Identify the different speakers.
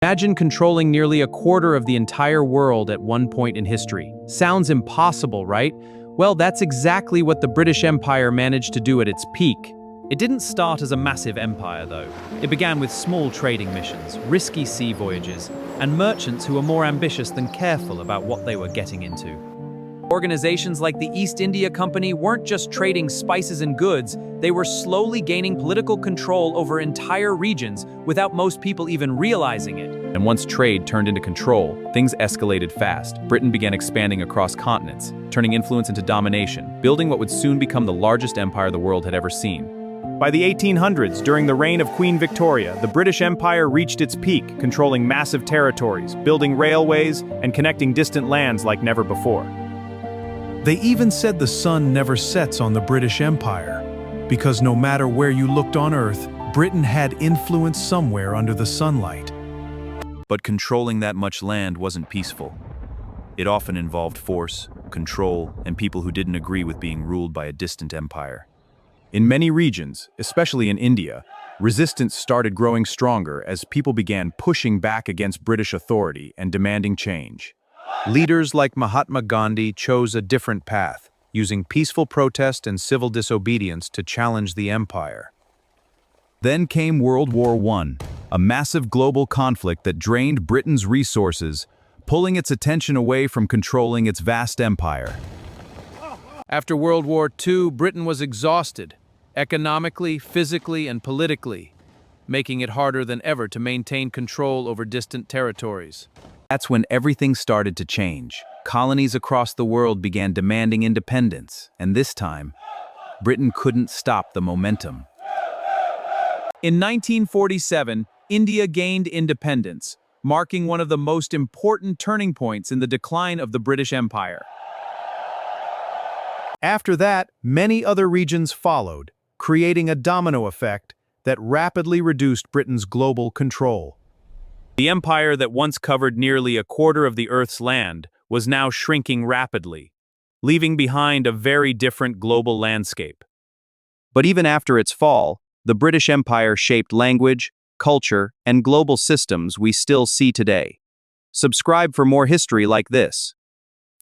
Speaker 1: Imagine controlling nearly a quarter of the entire world at one point in history. Sounds impossible, right? Well, that's exactly what the British Empire managed to do at its peak. It didn't start as a massive empire, though. It began with small trading missions, risky sea voyages, and merchants who were more ambitious than careful about what they were getting into. Organizations like the East India Company weren't just trading spices and goods, they were slowly gaining political control over entire regions without most people even realizing it. And once trade turned into control, things escalated fast. Britain began expanding across continents, turning influence into domination, building what would soon become the largest empire the world had ever seen.
Speaker 2: By the 1800s, during the reign of Queen Victoria, the British Empire reached its peak, controlling massive territories, building railways, and connecting distant lands like never before.
Speaker 3: They even said the sun never sets on the British Empire, because no matter where you looked on Earth, Britain had influence somewhere under the sunlight.
Speaker 4: But controlling that much land wasn't peaceful. It often involved force, control, and people who didn't agree with being ruled by a distant empire. In many regions, especially in India, resistance started growing stronger as people began pushing back against British authority and demanding change. Leaders like Mahatma Gandhi chose a different path, using peaceful protest and civil disobedience to challenge the empire. Then came World War I, a massive global conflict that drained Britain's resources, pulling its attention away from controlling its vast empire.
Speaker 1: After World War II, Britain was exhausted, economically, physically, and politically, making it harder than ever to maintain control over distant territories.
Speaker 4: That's when everything started to change. Colonies across the world began demanding independence, and this time, Britain couldn't stop the momentum.
Speaker 1: In 1947, India gained independence, marking one of the most important turning points in the decline of the British Empire.
Speaker 3: After that, many other regions followed, creating a domino effect that rapidly reduced Britain's global control.
Speaker 2: The empire that once covered nearly a quarter of the Earth's land was now shrinking rapidly, leaving behind a very different global landscape.
Speaker 4: But even after its fall, the British Empire shaped language, culture, and global systems we still see today. Subscribe for more history like this.